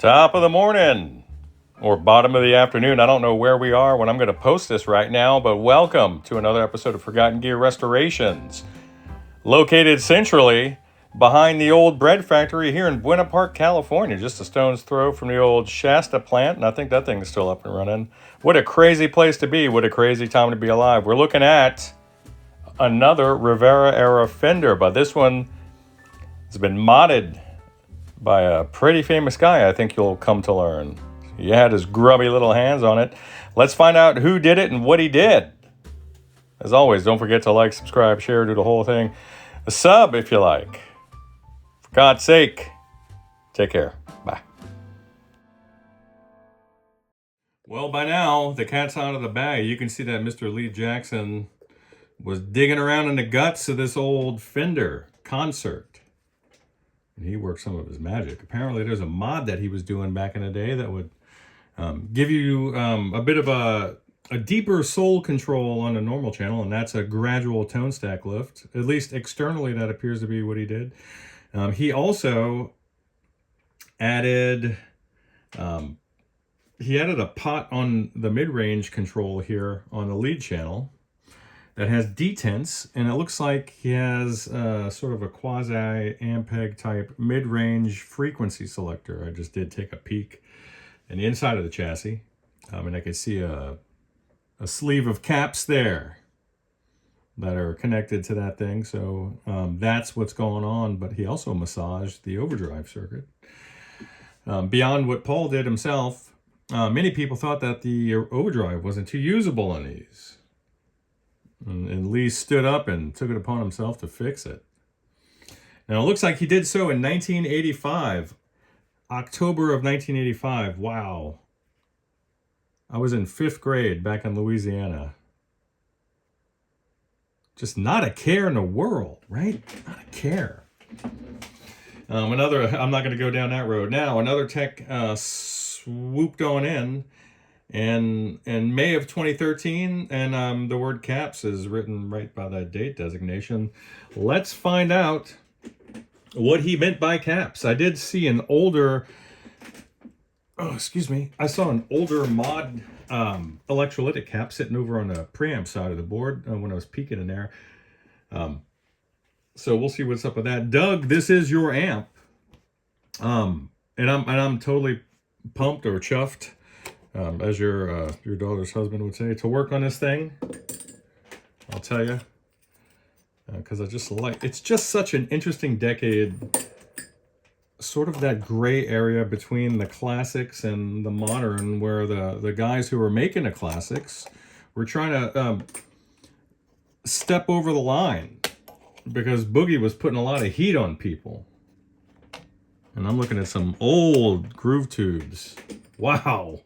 Top of the morning or bottom of the afternoon. I don't know where we are when I'm going to post this right now, but welcome to another episode of Forgotten Gear Restorations. Located centrally behind the old bread factory here in Buena Park, California, just a stone's throw from the old Shasta plant, and I think that thing is still up and running. What a crazy place to be. What a crazy time to be alive. We're looking at another Rivera-era Fender, but this one has been modded by a pretty famous guy, I think you'll come to learn. He had his grubby little hands on it. Let's find out who did it and what he did. As always, don't forget to like, subscribe, share, do the whole thing. A sub if you like. For God's sake, take care. Bye. Well, by now, the cat's out of the bag. You can see that Mr. Lee Jackson was digging around in the guts of this old Fender Concert. And he worked some of his magic. Apparently there's a mod that he was doing back in the day that would give you a bit of a deeper soul control on a normal channel, and that's a gradual tone stack lift. At least externally, that appears to be what he did. He also added a pot on the mid-range control here on the lead channel that has detents, and it looks like he has sort of a quasi-Ampeg type mid-range frequency selector. I just did take a peek in the inside of the chassis, and I can see a sleeve of caps there that are connected to that thing, so that's what's going on. But he also massaged the overdrive circuit. Beyond what Paul did himself, many people thought that the overdrive wasn't too usable on these. And Lee stood up and took it upon himself to fix it. Now, it looks like he did so in 1985. October of 1985. Wow. I was in 5th grade back in Louisiana. Just not a care in the world, right? Not a care. I'm not going to go down that road now. Another tech swooped on in. And in May of 2013, and the word caps is written right by that date designation. Let's find out what he meant by caps. I did see an older, I saw an older mod electrolytic cap sitting over on the preamp side of the board when I was peeking in there. So we'll see what's up with that. Doug, this is your amp. And I'm totally pumped or chuffed. As your daughter's husband would say, to work on this thing. I'll tell you, because it's just such an interesting decade, sort of that gray area between the classics and the modern, where the guys who were making the classics were trying to step over the line, because Boogie was putting a lot of heat on people. And I'm looking at some old groove tubes. Wow.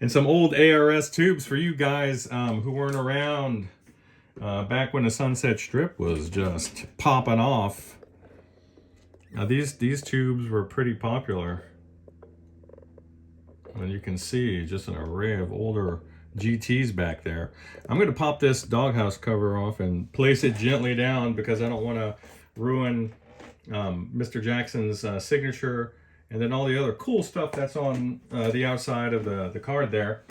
And some old ARS tubes for you guys who weren't around back when the Sunset Strip was just popping off. Now these tubes were pretty popular. And you can see just an array of older GTs back there. I'm going to pop this doghouse cover off and place it gently down because I don't want to ruin Mr. Jackson's signature and then all the other cool stuff that's on the outside of the card there.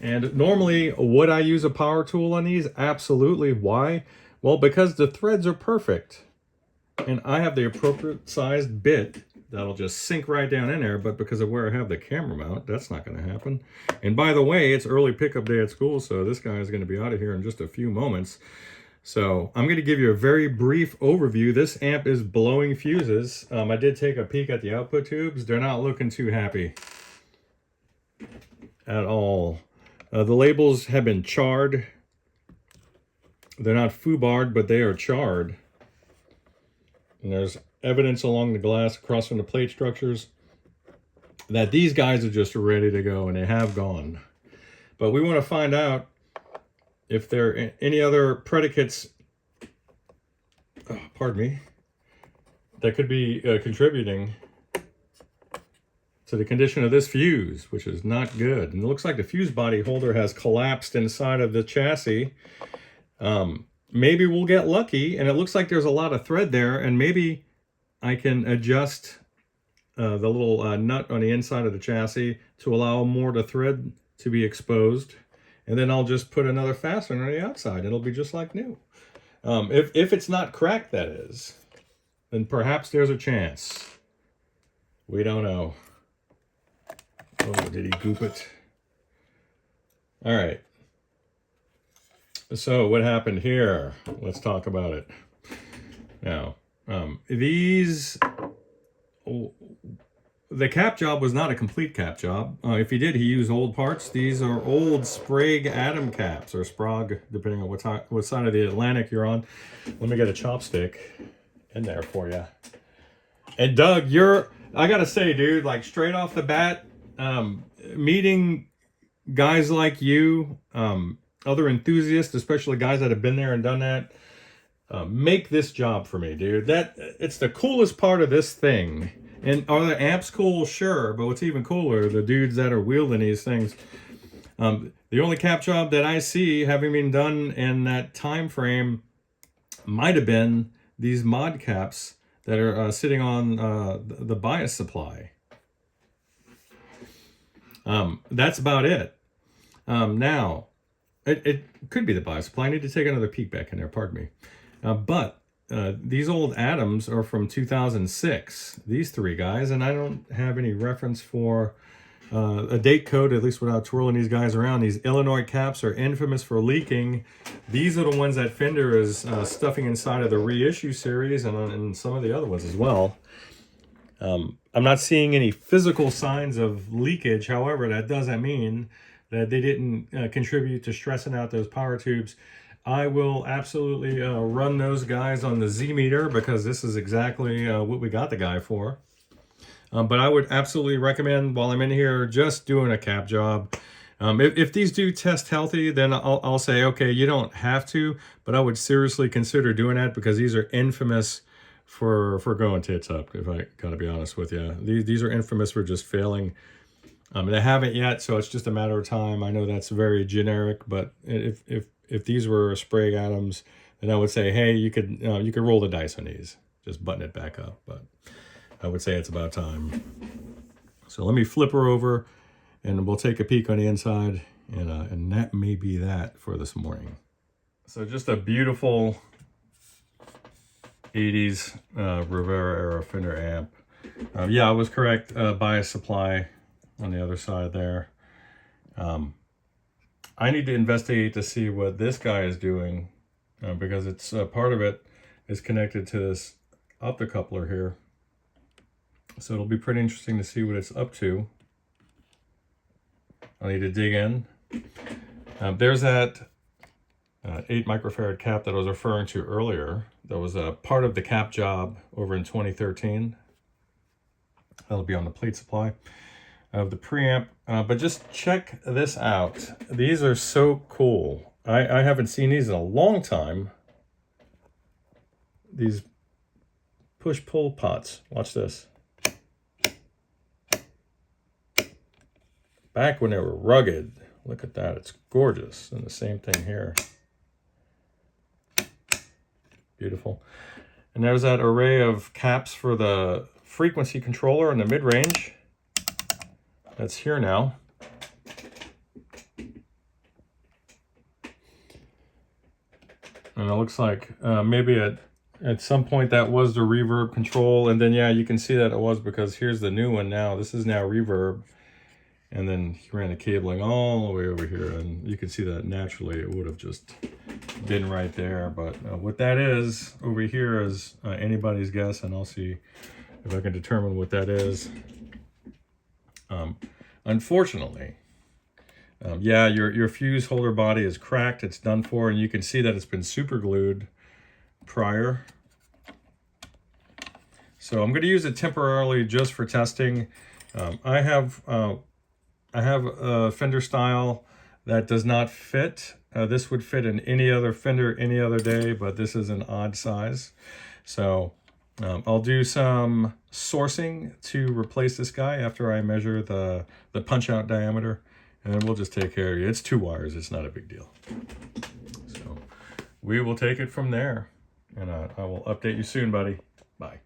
And normally, would I use a power tool on these? Absolutely. Why? Well, because the threads are perfect. And I have the appropriate sized bit that'll just sink right down in there. But because of where I have the camera mount, that's not going to happen. And by the way, it's early pickup day at school, so this guy is going to be out of here in just a few moments. So I'm going to give you a very brief overview. This amp is blowing fuses. I did take a peek at the output tubes. They're not looking too happy at all. The labels have been charred. They're not foobarred, but they are charred. And there's evidence along the glass across from the plate structures that these guys are just ready to go, and they have gone. But we want to find out if there are any other predicates, that could be contributing to the condition of this fuse, which is not good. And it looks like the fuse body holder has collapsed inside of the chassis. Maybe we'll get lucky, and it looks like there's a lot of thread there, and maybe I can adjust the little nut on the inside of the chassis to allow more of the thread to be exposed. And then I'll just put another fastener on the outside. It'll be just like new. If it's not cracked, that is, then perhaps there's a chance. We don't know. Oh, did he goop it? All right. So what happened here? Let's talk about it. Now, the cap job was not a complete cap job. If he did, he used old parts. These are old Sprague Atom caps, or Sprague, depending on what side of the Atlantic you're on. Let me get a chopstick in there for you. And Doug, I gotta say, dude, like straight off the bat, meeting guys like you, other enthusiasts, especially guys that have been there and done that, make this job for me, dude. It's the coolest part of this thing. And are the amps cool? Sure, but what's even cooler, the dudes that are wielding these things. The only cap job that I see having been done in that time frame might have been these mod caps that are sitting on the bias supply. That's about it. Now, it could be the bias supply. I need to take another peek back in there, pardon me. But these old Atoms are from 2006, these three guys, and I don't have any reference for a date code, at least without twirling these guys around. These Illinois caps are infamous for leaking. These are the ones that Fender is stuffing inside of the reissue series and some of the other ones as well. I'm not seeing any physical signs of leakage. However, that doesn't mean that they didn't contribute to stressing out those power tubes. I will absolutely run those guys on the Z meter because this is exactly what we got the guy for. But I would absolutely recommend, while I'm in here, just doing a cap job. If these do test healthy, then I'll say, okay, you don't have to, but I would seriously consider doing that because these are infamous for going tits up, if I gotta be honest with you. These are infamous for just failing. They haven't yet, so it's just a matter of time. I know that's very generic, but if these were Sprague Atoms, then I would say, hey, you could roll the dice on these, just button it back up. But I would say it's about time. So let me flip her over, and we'll take a peek on the inside, and that may be that for this morning. So just a beautiful 80s Rivera-era Fender amp. Yeah, I was correct. Bias supply on the other side there. I need to investigate to see what this guy is doing because it's part of it is connected to this optocoupler here. So it'll be pretty interesting to see what it's up to. I need to dig in. There's that 8 microfarad cap that I was referring to earlier. That was a part of the cap job over in 2013. That'll be on the plate supply of the preamp. But just check this out. These are so cool. I haven't seen these in a long time. These push-pull pots. Watch this. Back when they were rugged. Look at that. It's gorgeous. And the same thing here. Beautiful. And there's that array of caps for the frequency controller in the mid-range. That's here now. And it looks like maybe at some point that was the reverb control. And then, yeah, you can see that it was because here's the new one now. This is now reverb. And then he ran the cabling all the way over here. And you can see that naturally it would have just been right there. But what that is over here is anybody's guess. And I'll see if I can determine what that is. Unfortunately, yeah, your fuse holder body is cracked. It's done for, and you can see that it's been super glued prior. So I'm going to use it temporarily just for testing. I have a Fender style that does not fit. This would fit in any other Fender any other day, but this is an odd size. So I'll do some sourcing to replace this guy after I measure the punch-out diameter, and then we'll just take care of it. It's 2 wires. It's not a big deal. So we will take it from there, and I will update you soon, buddy. Bye.